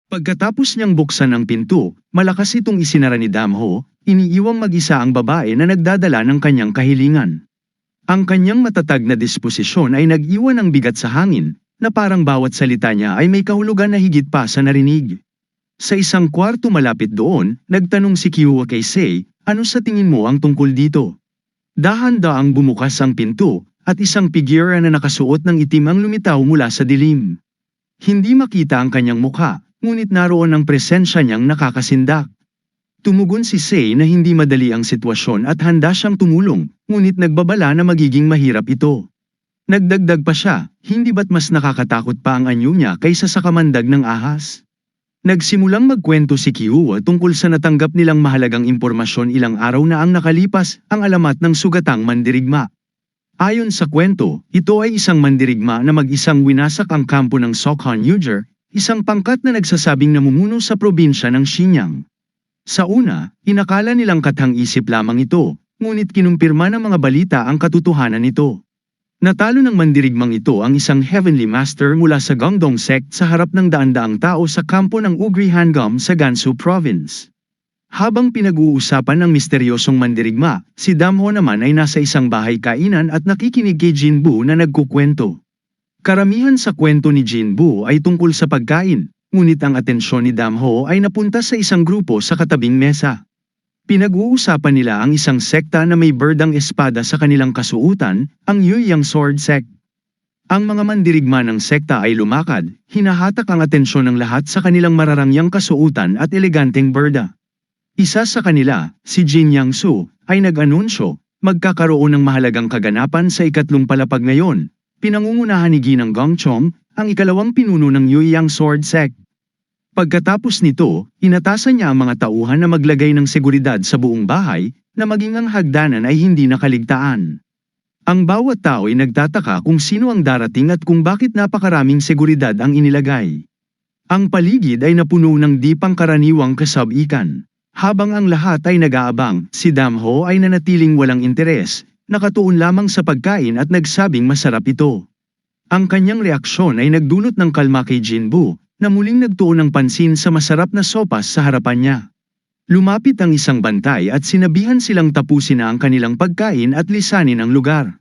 Pagkatapos niyang buksan ang pinto, malakas itong isinara ni Damho, iniiwang mag-isa ang babae na nagdadala ng kanyang kahilingan. Ang kanyang matatag na disposisyon ay nag-iwan ng bigat sa hangin, na parang bawat salita niya ay may kahulugan na higit pa sa narinig. Sa isang kwarto malapit doon, nagtanong si Kiyua kay Sei, ano sa tingin mo ang tungkol dito? Dahan-daang bumukas ang pinto, at isang figura na nakasuot ng itim ang lumitaw mula sa dilim. Hindi makita ang kanyang mukha, ngunit naroon ang presensya niyang nakakasindak. Tumugon si Sei na hindi madali ang sitwasyon at handa siyang tumulong, ngunit nagbabala na magiging mahirap ito. Nagdagdag pa siya, hindi ba't mas nakakatakot pa ang anyo niya kaysa sa kamandag ng ahas? Nagsimulang magkwento si Kiyua tungkol sa natanggap nilang mahalagang impormasyon ilang araw na ang nakalipas, ang alamat ng sugatang mandirigma. Ayon sa kwento, ito ay isang mandirigma na mag-isang winasak ang kampo ng Sokhan Ujer, isang pangkat na nagsasabing namumuno sa probinsya ng Xinjiang. Sa una, inakala nilang kathang-isip lamang ito, ngunit kinumpirma ng mga balita ang katotohanan nito. Natalo ng mandirigmang ito ang isang Heavenly Master mula sa Guangdong Sect sa harap ng daan-daang tao sa kampo ng Ugri Hangam sa Gansu Province. Habang pinag-uusapan ng misteryosong mandirigma, si Damho naman ay nasa isang bahay kainan at nakikinig kay Jinbu na nagkukwento. Karamihan sa kwento ni Jinbu ay tungkol sa pagkain, ngunit ang atensyon ni Damho ay napunta sa isang grupo sa katabing mesa. Pinag-uusapan nila ang isang sekta na may berdang espada sa kanilang kasuutan, ang Yueyang Sword Sect. Ang mga mandirigma ng sekta ay lumakad, hinahatak ang atensyon ng lahat sa kanilang mararangyang kasuutan at eleganteng berda. Isa sa kanila, si Jin Yangsu, ay nag-anunsyo, magkakaroon ng mahalagang kaganapan sa ikatlong palapag ngayon, pinangungunahan ni Ginang Gongchong, ang ikalawang pinuno ng Yueyang Sword Sect. Pagkatapos nito, inatasan niya ang mga tauhan na maglagay ng seguridad sa buong bahay, na maging ang hagdanan ay hindi nakaligtaan. Ang bawat tao ay nagtataka kung sino ang darating at kung bakit napakaraming seguridad ang inilagay. Ang paligid ay napuno ng di pangkaraniwang kasabikan. Habang ang lahat ay nag-aabang, si Damho ay nanatiling walang interes, nakatuon lamang sa pagkain at nagsabing masarap ito. Ang kanyang reaksyon ay nagdulot ng kalma kay Jinbu, na muling nagtuon ng pansin sa masarap na sopas sa harapan niya. Lumapit ang isang bantay at sinabihan silang tapusin na ang kanilang pagkain at lisanin ang lugar.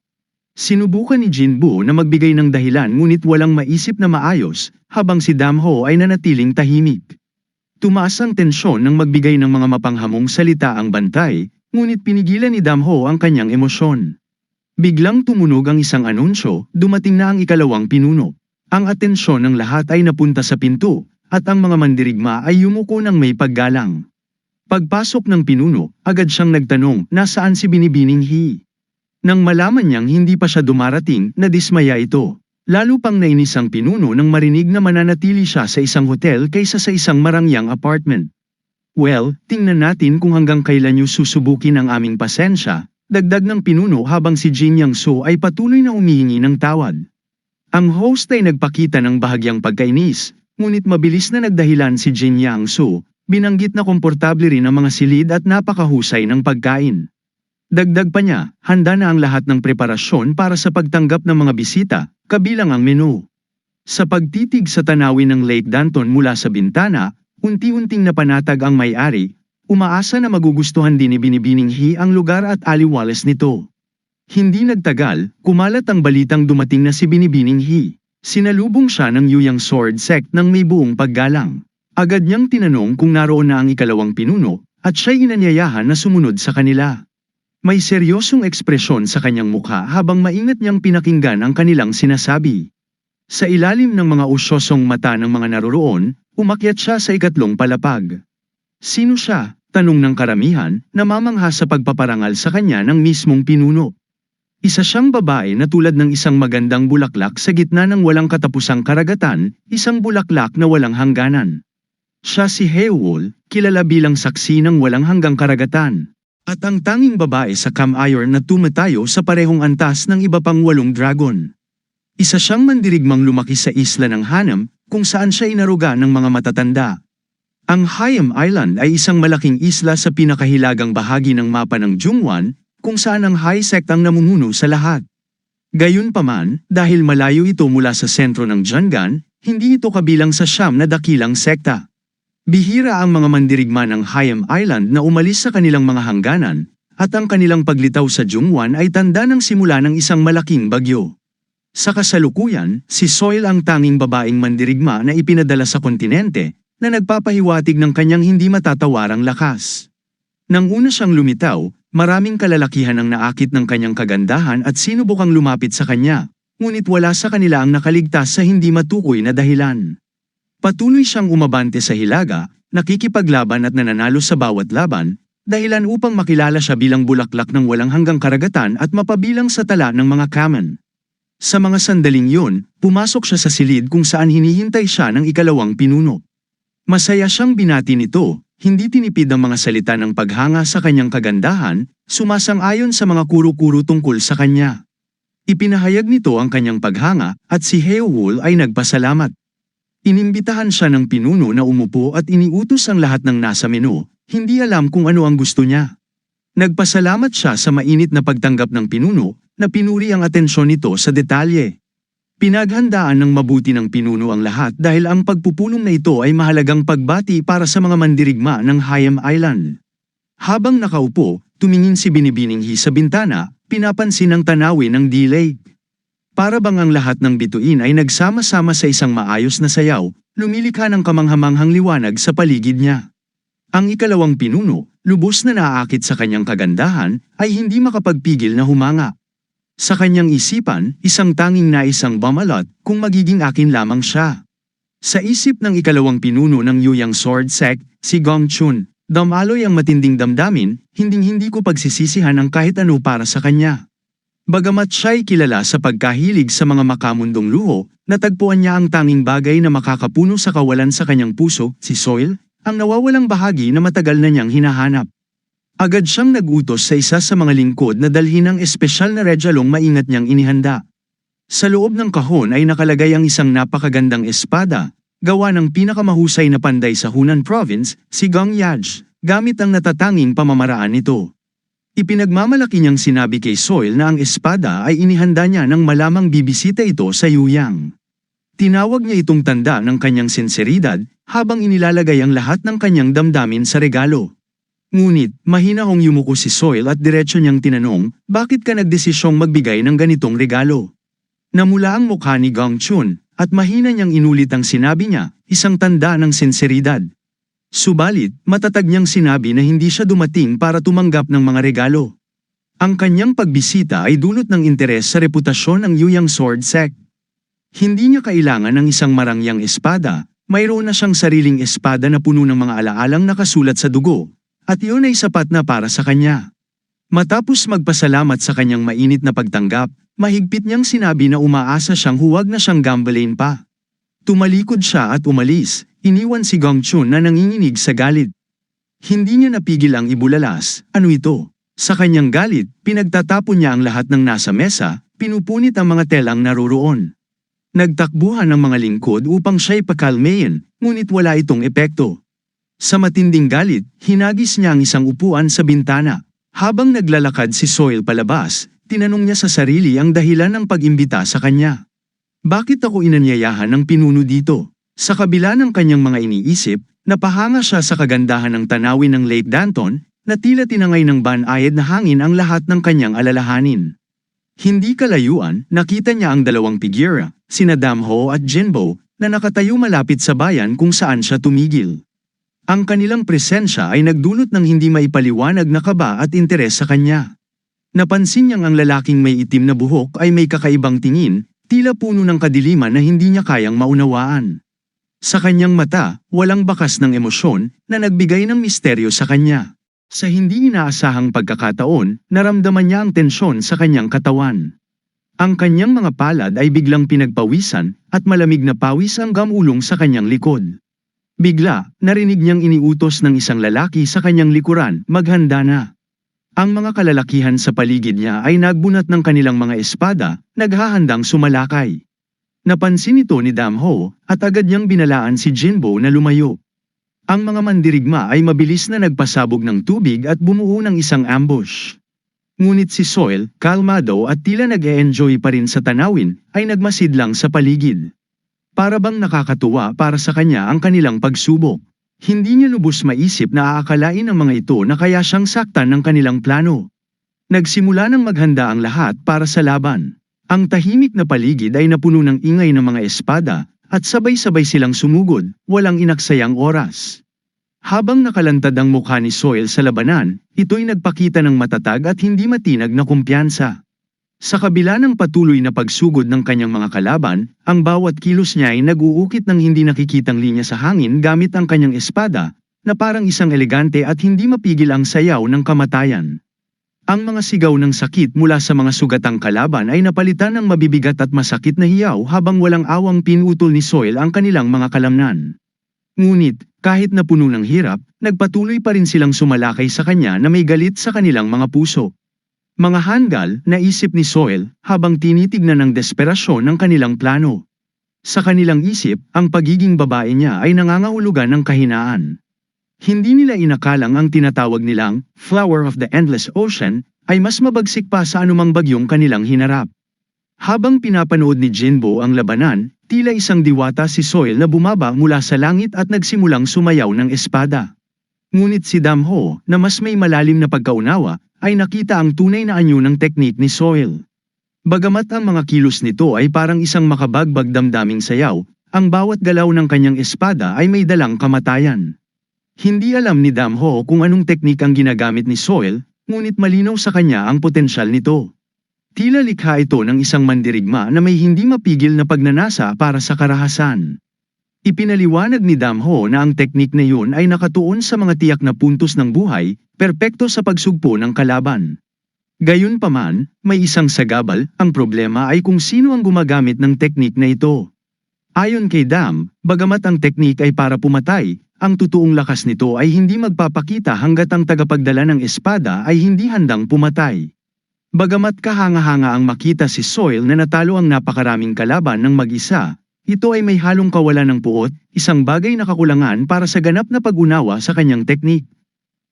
Sinubukan ni Jinbu na magbigay ng dahilan ngunit walang maisip na maayos, habang si Damho ay nanatiling tahimik. Tumaas ang tensyon nang magbigay ng mga mapanghamong salita ang bantay, ngunit pinigilan ni Damho ang kanyang emosyon. Biglang tumunog ang isang anunsyo, dumating na ang ikalawang pinuno. Ang atensyon ng lahat ay napunta sa pinto, at ang mga mandirigma ay yumuko ng may paggalang. Pagpasok ng pinuno, agad siyang nagtanong, nasaan si Binibining He? Nang malaman niyang hindi pa siya dumarating, nadismaya ito. Lalo pang nainis ang pinuno nang marinig na mananatili siya sa isang hotel kaysa sa isang marangyang apartment. Well, tingnan natin kung hanggang kailan niyo susubukin ang aming pasensya, dagdag ng pinuno habang si Jin Yangsu ay patuloy na humihingi ng tawad. Ang host ay nagpakita ng bahagyang pagkainis, ngunit mabilis na nagdahilan si Jin Yangsu, binanggit na komportable rin ang mga silid at napakahusay ng pagkain. Dagdag pa niya, handa na ang lahat ng preparasyon para sa pagtanggap ng mga bisita, kabilang ang menu. Sa pagtitig sa tanawin ng Lake Danton mula sa bintana, unti-unting napanatag ang may-ari, umaasa na magugustuhan din ni Binibining He ang lugar at aliwales nito. Hindi nagtagal, kumalat ang balitang dumating na si Binibining He. Sinalubong siya ng Yueyang Sword Sect ng may buong paggalang. Agad niyang tinanong kung naroon na ang ikalawang pinuno, at siya'y inanyayahan na sumunod sa kanila. May seryosong ekspresyon sa kanyang mukha habang maingat niyang pinakinggan ang kanilang sinasabi. Sa ilalim ng mga usyosong mata ng mga naroroon, umakyat siya sa ikatlong palapag. Sino siya? Tanong ng karamihan, namamangha sa pagpaparangal sa kanya ng mismong pinuno. Isa siyang babae na tulad ng isang magandang bulaklak sa gitna ng walang katapusang karagatan, isang bulaklak na walang hangganan. Siya si Haewol, kilala bilang saksi ng walang hanggang karagatan. At ang tanging babae sa Camayor na tumatayo sa parehong antas ng iba pang 8 dragon. Isa siyang mandirigmang lumaki sa isla ng Hanam, kung saan siya inaruga ng mga matatanda. Ang Hayam Island ay isang malaking isla sa pinakahilagang bahagi ng mapa ng Jungwan, kung saan ang High Sect ang namumuno sa lahat. Gayunpaman, dahil malayo ito mula sa sentro ng Jianggan, hindi ito kabilang sa 9 na dakilang sekta. Bihira ang mga mandirigma ng Hayam Island na umalis sa kanilang mga hangganan, at ang kanilang paglitaw sa Jungwan ay tanda ng simula ng isang malaking bagyo. Sa kasalukuyan, si Soil ang tanging babaeng mandirigma na ipinadala sa kontinente, na nagpapahiwatig ng kanyang hindi matatawarang lakas. Nang una siyang lumitaw, maraming kalalakihan ang naakit ng kanyang kagandahan at sinubukang lumapit sa kanya, ngunit wala sa kanila ang nakaligtas sa hindi matukoy na dahilan. Patuloy siyang umabante sa hilaga, nakikipaglaban at nananalo sa bawat laban, dahilan upang makilala siya bilang bulaklak ng walang hanggang karagatan at mapabilang sa tala ng mga kaman. Sa mga sandaling yun, pumasok siya sa silid kung saan hinihintay siya ng ikalawang pinuno. Masaya siyang binati nito, hindi tinipid ang mga salita ng paghanga sa kanyang kagandahan, sumasang-ayon sa mga kuro-kuro tungkol sa kanya. Ipinahayag nito ang kanyang paghanga at si Heowul ay nagpasalamat. Inimbitahan siya ng pinuno na umupo at iniutos ang lahat ng nasa menu, hindi alam kung ano ang gusto niya. Nagpasalamat siya sa mainit na pagtanggap ng pinuno, na pinuri ang atensyon nito sa detalye. Pinaghandaan ng mabuti ng pinuno ang lahat dahil ang pagpupulong na ito ay mahalagang pagbati para sa mga mandirigma ng Hayam Island. Habang nakaupo, tumingin si Binibining Hi sa bintana, pinapansin ang tanawin ng D-Lake. Para bang ang lahat ng bituin ay nagsama-sama sa isang maayos na sayaw, lumilikha ng kamanghamanghang liwanag sa paligid niya. Ang ikalawang pinuno, lubos na naaakit sa kanyang kagandahan, ay hindi makapagpigil na humanga. Sa kanyang isipan, isang tanging nais ang bumalot kung magiging akin lamang siya. Sa isip ng ikalawang pinuno ng Yuyang Sword Sect, si Gong Chun, damaloy ang matinding damdamin, hinding-hindi ko pagsisisihan ang kahit ano para sa kanya. Bagamat siya'y kilala sa pagkahilig sa mga makamundong luho, natagpuan niya ang tanging bagay na makakapuno sa kawalan sa kanyang puso, si Soil, ang nawawalang bahagi na matagal na niyang hinahanap. Agad siyang nag-utos sa isa sa mga lingkod na dalhin ang espesyal na redyalong maingat niyang inihanda. Sa loob ng kahon ay nakalagay ang isang napakagandang espada, gawa ng pinakamahusay na panday sa Hunan Province, si Gong Yaj, gamit ang natatanging pamamaraan nito. Ipinagmamalaki niyang sinabi kay Soil na ang espada ay inihanda niya nang malamang bibisita ito sa Yuyang. Tinawag niya itong tanda ng kanyang sinseridad habang inilalagay ang lahat ng kanyang damdamin sa regalo. Ngunit, mahinahong yumuko si Soil at diretso niyang tinanong, bakit ka nagdesisyong magbigay ng ganitong regalo? Namula ang mukha ni Gong Chun, at mahina niyang inulit ang sinabi niya, isang tanda ng sinseridad. Subalit, matatag niyang sinabi na hindi siya dumating para tumanggap ng mga regalo. Ang kanyang pagbisita ay dulot ng interes sa reputasyon ng Yuyang Sword Sect. Hindi niya kailangan ng isang marangyang espada, mayroon na siyang sariling espada na puno ng mga alaalang nakasulat sa dugo. At iyon ay sapat na para sa kanya. Matapos magpasalamat sa kanyang mainit na pagtanggap, mahigpit niyang sinabi na umaasa siyang huwag na siyang gambalain pa. Tumalikod siya at umalis, iniwan si Gong Chun na nanginginig sa galit. Hindi niya napigil ang ibulalas, ano ito? Sa kanyang galit, pinagtatapon niya ang lahat ng nasa mesa, pinupunit ang mga telang naroroon. Nagtakbuhan ang mga lingkod upang siya'y pakalmayin, ngunit wala itong epekto. Sa matinding galit, hinagis niya ang isang upuan sa bintana. Habang naglalakad si Soil palabas, tinanong niya sa sarili ang dahilan ng pag-imbita sa kanya. Bakit ako inanyayahan ng pinuno dito? Sa kabila ng kanyang mga iniisip, napahanga siya sa kagandahan ng tanawin ng Lake Danton, na tila tinangay ng banayad na hangin ang lahat ng kanyang alalahanin. Hindi kalayuan, nakita niya ang dalawang figura, sina Damho at Jinbo, na nakatayo malapit sa bayan kung saan siya tumigil. Ang kanilang presensya ay nagdulot ng hindi maipaliwanag na kaba at interes sa kanya. Napansin niyang ang lalaking may itim na buhok ay may kakaibang tingin, tila puno ng kadiliman na hindi niya kayang maunawaan. Sa kanyang mata, walang bakas ng emosyon na nagbigay ng misteryo sa kanya. Sa hindi inaasahang pagkakataon, naramdaman niya ang tensyon sa kanyang katawan. Ang kanyang mga palad ay biglang pinagpawisan at malamig na pawis ang gamulong sa kanyang likod. Bigla, narinig niyang iniutos ng isang lalaki sa kanyang likuran, maghanda na. Ang mga kalalakihan sa paligid niya ay nagbunat ng kanilang mga espada, naghahandang sumalakay. Napansin ito ni Damho, at agad niyang binalaan si Jinbo na lumayo. Ang mga mandirigma ay mabilis na nagpasabog ng tubig at bumuo ng isang ambush. Ngunit si Soil, kalmado at tila nag-e-enjoy pa rin sa tanawin, ay nagmasid lang sa paligid. Para bang nakakatuwa para sa kanya ang kanilang pagsubok. Hindi niya lubos maisip na aakalain ng mga ito na kaya siyang saktan ng kanilang plano. Nagsimula nang maghanda ang lahat para sa laban. Ang tahimik na paligid ay napuno ng ingay ng mga espada, at sabay-sabay silang sumugod, walang inaksayang oras. Habang nakalantad ang mukha ni Soil sa labanan, ito'y nagpakita ng matatag at hindi matinag na kumpiyansa. Sa kabila ng patuloy na pagsugod ng kanyang mga kalaban, ang bawat kilos niya ay nag-uukit ng hindi nakikitang linya sa hangin gamit ang kanyang espada, na parang isang elegante at hindi mapigil ang sayaw ng kamatayan. Ang mga sigaw ng sakit mula sa mga sugatang kalaban ay napalitan ng mabibigat at masakit na hiyaw habang walang awang pinutol ni Soil ang kanilang mga kalamnan. Ngunit, kahit na puno ng hirap, nagpatuloy pa rin silang sumalakay sa kanya na may galit sa kanilang mga puso. Mga hanggal, naisip ni Soil, habang tinitignan ng desperasyon ng kanilang plano. Sa kanilang isip, ang pagiging babae niya ay nangangahulugan ng kahinaan. Hindi nila inakalang ang tinatawag nilang Flower of the Endless Ocean ay mas mabagsik pa sa anumang bagyong kanilang hinarap. Habang pinapanood ni Jinbo ang labanan, tila isang diwata si Soil na bumaba mula sa langit at nagsimulang sumayaw ng espada. Ngunit si Damho, na mas may malalim na pagkaunawa, ay nakita ang tunay na anyo ng teknik ni Soil. Bagamat ang mga kilos nito ay parang isang makabagbag damdaming sayaw, ang bawat galaw ng kanyang espada ay may dalang kamatayan. Hindi alam ni Damho kung anong teknik ang ginagamit ni Soil, ngunit malinaw sa kanya ang potensyal nito. Tila likha ito ng isang mandirigma na may hindi mapigil na pagnanasa para sa karahasan. Ipinaliwanag ni Damho na ang teknik na yun ay nakatuon sa mga tiyak na puntos ng buhay, perpekto sa pagsugpo ng kalaban. Gayunpaman, may isang sagabal, ang problema ay kung sino ang gumagamit ng teknik na ito. Ayon kay Dam, bagamat ang teknik ay para pumatay, ang totoong lakas nito ay hindi magpapakita hanggat ang tagapagdala ng espada ay hindi handang pumatay. Bagamat kahanga-hanga ang makita si Soil na natalo ang napakaraming kalaban ng mag-isa, ito ay may halong kawalan ng puot, isang bagay na kakulangan para sa ganap na pag-unawa sa kanyang teknik.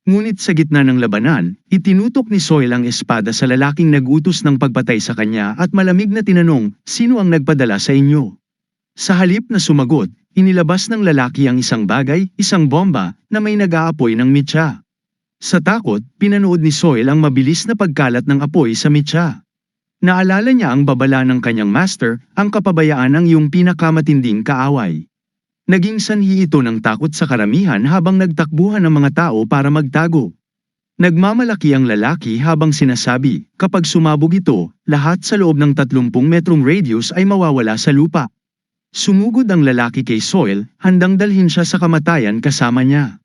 Ngunit sa gitna ng labanan, itinutok ni Soil ang espada sa lalaking nag-utos ng pagpatay sa kanya at malamig na tinanong, "Sino ang nagpadala sa inyo?" Sa halip na sumagot, inilabas ng lalaki ang isang bagay, isang bomba, na may nag-aapoy ng mitsa. Sa takot, pinanood ni Soil ang mabilis na pagkalat ng apoy sa mitsa. Naalala niya ang babala ng kanyang master, ang kapabayaan ng iyong pinakamatinding kaaway. Naging sanhi ito ng takot sa karamihan habang nagtakbuhan ang mga tao para magtago. Nagmamalaki ang lalaki habang sinasabi, kapag sumabog ito, lahat sa loob ng 30 metrong radius ay mawawala sa lupa. Sumugod ang lalaki kay Soil, handang dalhin siya sa kamatayan kasama niya.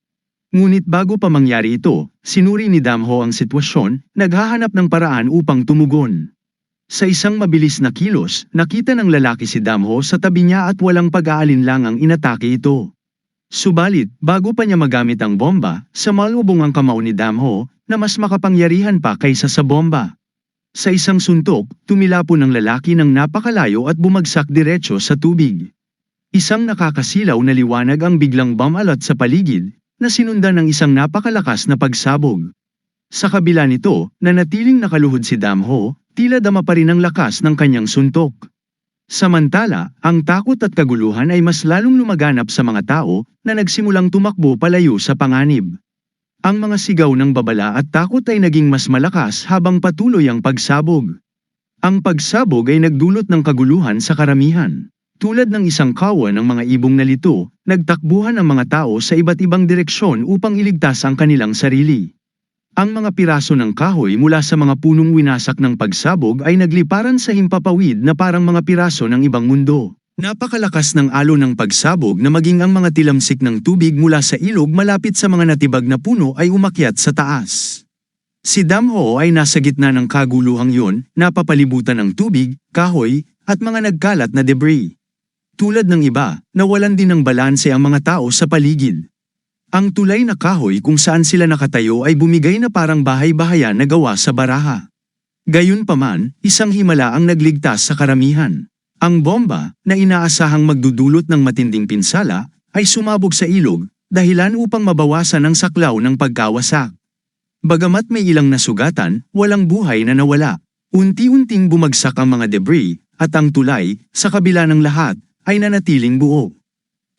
Ngunit bago pa mangyari ito, sinuri ni Damho ang sitwasyon, naghahanap ng paraan upang tumugon. Sa isang mabilis na kilos, nakita ng lalaki si Damho sa tabi niya at walang pag-aalinlangang inatake ito. Subalit, bago pa niya magamit ang bomba, sumalubong ang kamao ni Damho, na mas makapangyarihan pa kaysa sa bomba. Sa isang suntok, tumilapon ng lalaki ng napakalayo at bumagsak diretso sa tubig. Isang nakakasilaw na liwanag ang biglang bumalat sa paligid, na sinundan ng isang napakalakas na pagsabog. Sa kabila nito, nanatiling nakaluhod si Damho, tila dama pa rin ang lakas ng kanyang suntok. Samantala, ang takot at kaguluhan ay mas lalong lumaganap sa mga tao na nagsimulang tumakbo palayo sa panganib. Ang mga sigaw ng babala at takot ay naging mas malakas habang patuloy ang pagsabog. Ang pagsabog ay nagdulot ng kaguluhan sa karamihan. Tulad ng isang kawan ng mga ibong nalito, nagtakbuhan ang mga tao sa iba't ibang direksyon upang iligtas ang kanilang sarili. Ang mga piraso ng kahoy mula sa mga punong winasak ng pagsabog ay nagliparan sa himpapawid na parang mga piraso ng ibang mundo. Napakalakas ng alon ng pagsabog na maging ang mga tilamsik ng tubig mula sa ilog malapit sa mga natibag na puno ay umakyat sa taas. Si Damho ay nasa gitna ng kaguluhang yun, napapalibutan ng tubig, kahoy, at mga nagkalat na debris. Tulad ng iba, nawalan din ng balanse ang mga tao sa paligid. Ang tulay na kahoy kung saan sila nakatayo ay bumigay na parang bahay-bahayan na gawa sa baraha. Gayunpaman, isang himala ang nagligtas sa karamihan. Ang bomba, na inaasahang magdudulot ng matinding pinsala, ay sumabog sa ilog, dahilan upang mabawasan ang saklaw ng pagkawasak. Bagamat may ilang nasugatan, walang buhay na nawala. Unti-unting bumagsak ang mga debris, at ang tulay, sa kabila ng lahat, ay nanatiling buo.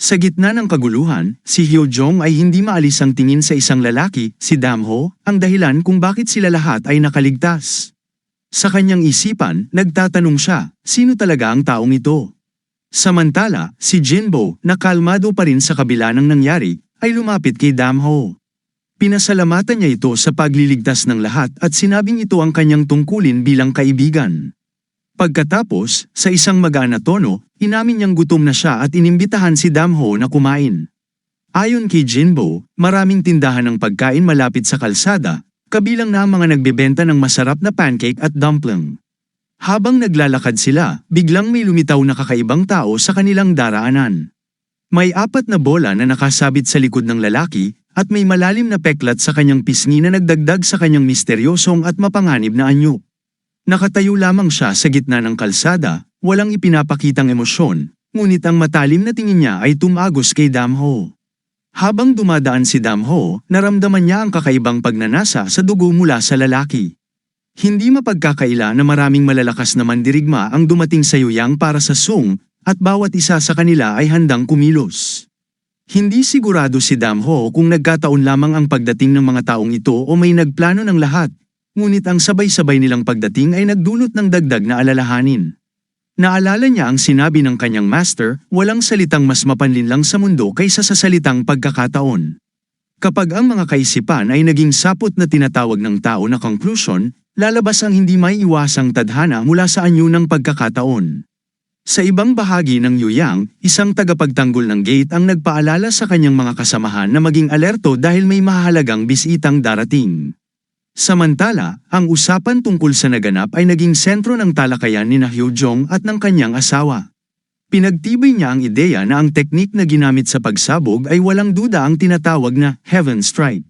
Sa gitna ng kaguluhan, si Hyojong ay hindi maalis ang tingin sa isang lalaki, si Damho, ang dahilan kung bakit sila lahat ay nakaligtas. Sa kanyang isipan, nagtatanong siya, sino talaga ang taong ito? Samantala, si Jinbo, na kalmado pa rin sa kabila ng nangyari, ay lumapit kay Damho. Pinasalamatan niya ito sa pagliligtas ng lahat at sinabing ito ang kanyang tungkulin bilang kaibigan. Pagkatapos, sa isang magaan na tono, inamin niyang gutom na siya at inimbitahan si Damho na kumain. Ayon kay Jinbo, maraming tindahan ng pagkain malapit sa kalsada, kabilang na ang mga nagbebenta ng masarap na pancake at dumpling. Habang naglalakad sila, biglang may lumitaw na kakaibang tao sa kanilang daraanan. May 4 na bola na nakasabit sa likod ng lalaki, at may malalim na peklat sa kanyang pisngi na nagdagdag sa kanyang misteryosong at mapanganib na anyo. Nakatayo lamang siya sa gitna ng kalsada, walang ipinapakitang emosyon, ngunit ang matalim na tingin niya ay tumagos kay Damho. Habang dumadaan si Damho, naramdaman niya ang kakaibang pagnanasa sa dugo mula sa lalaki. Hindi mapagkakaila na maraming malalakas na mandirigma ang dumating sa Yuyang para sa Sung, at bawat isa sa kanila ay handang kumilos. Hindi sigurado si Damho kung nagkataon lamang ang pagdating ng mga taong ito o may nagplano ng lahat. Ngunit ang sabay-sabay nilang pagdating ay nagdulot ng dagdag na alalahanin. Naalala niya ang sinabi ng kanyang master, walang salitang mas mapanlinlang sa mundo kaysa sa salitang pagkakataon. Kapag ang mga kaisipan ay naging sapot na tinatawag ng tao na conclusion, lalabas ang hindi maiiwasang tadhana mula sa anyo ng pagkakataon. Sa ibang bahagi ng Yuyang, isang tagapagtanggol ng gate ang nagpaalala sa kanyang mga kasamahan na maging alerto dahil may mahalagang bisitang darating. Samantala, ang usapan tungkol sa naganap ay naging sentro ng talakayan ni Hyojong at ng kanyang asawa. Pinagtibay niya ang ideya na ang teknik na ginamit sa pagsabog ay walang duda ang tinatawag na Heaven Strike.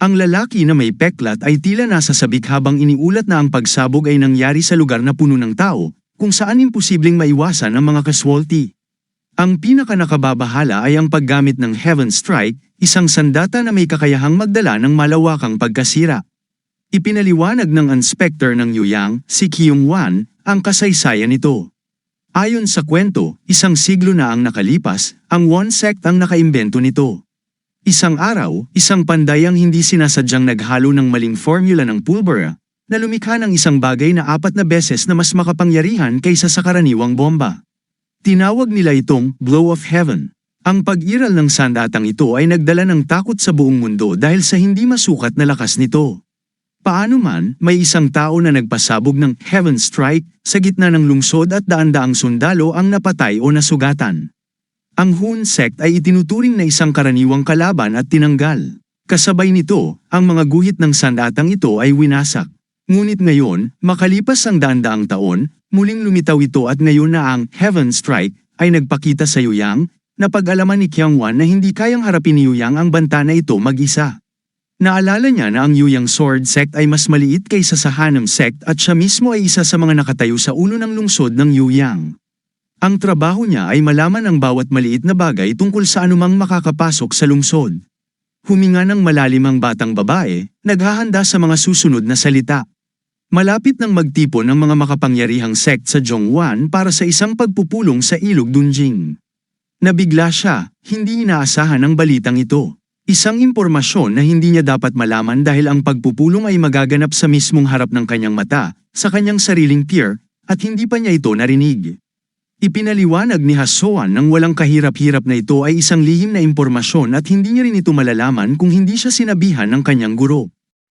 Ang lalaki na may peklat ay tila nasa sabik habang iniulat na ang pagsabog ay nangyari sa lugar na puno ng tao, kung saan imposibleng maiwasan ang mga casualty. Ang pinakanakababahala ay ang paggamit ng Heaven Strike, isang sandata na may kakayahang magdala ng malawakang pagkasira. Ipinaliwanag ng inspector ng Yuyang, si Kyung-wan, ang kasaysayan nito. Ayon sa kwento, isang siglo na ang nakalipas, ang Won sect ang nakaimbento nito. Isang araw, isang panday ang hindi sinasadyang naghalo ng maling formula ng pulbura, na lumikha ng isang bagay na 4 na beses na mas makapangyarihan kaysa sa karaniwang bomba. Tinawag nila itong Blow of Heaven. Ang pag-iral ng sandatang ito ay nagdala ng takot sa buong mundo dahil sa hindi masukat na lakas nito. Paano man, may isang tao na nagpasabog ng Heaven Strike sa gitna ng lungsod at daan-daang sundalo ang napatay o nasugatan. Ang Hun sect ay itinuturing na isang karaniwang kalaban at tinanggal. Kasabay nito, ang mga guhit ng sandatang ito ay winasak. Ngunit ngayon, makalipas ang daan-daang taon, muling lumitaw ito at ngayon na ang Heaven Strike ay nagpakita sa Yuyang, na pag-alaman ni Kyung-wan na hindi kayang harapin ni Yuyang ang banta na ito mag-isa. Naalala niya na ang Yuyang Sword Sect ay mas maliit kaysa sa Hanam Sect at siya mismo ay isa sa mga nakatayo sa ulo ng lungsod ng Yuyang. Ang trabaho niya ay malaman ang bawat maliit na bagay tungkol sa anumang makakapasok sa lungsod. Huminga ng malalim ang batang babae, naghahanda sa mga susunod na salita. Malapit nang magtipon ang mga makapangyarihang sect sa Jongwan para sa isang pagpupulong sa Ilog Dunjing. Nabigla siya, hindi inaasahan ang balitang ito. Isang impormasyon na hindi niya dapat malaman dahil ang pagpupulong ay magaganap sa mismong harap ng kanyang mata, sa kanyang sariling pier, at hindi pa niya ito narinig. Ipinaliwanag ni Hasoan nang walang kahirap-hirap na ito ay isang lihim na impormasyon at hindi niya rin ito malalaman kung hindi siya sinabihan ng kanyang guro.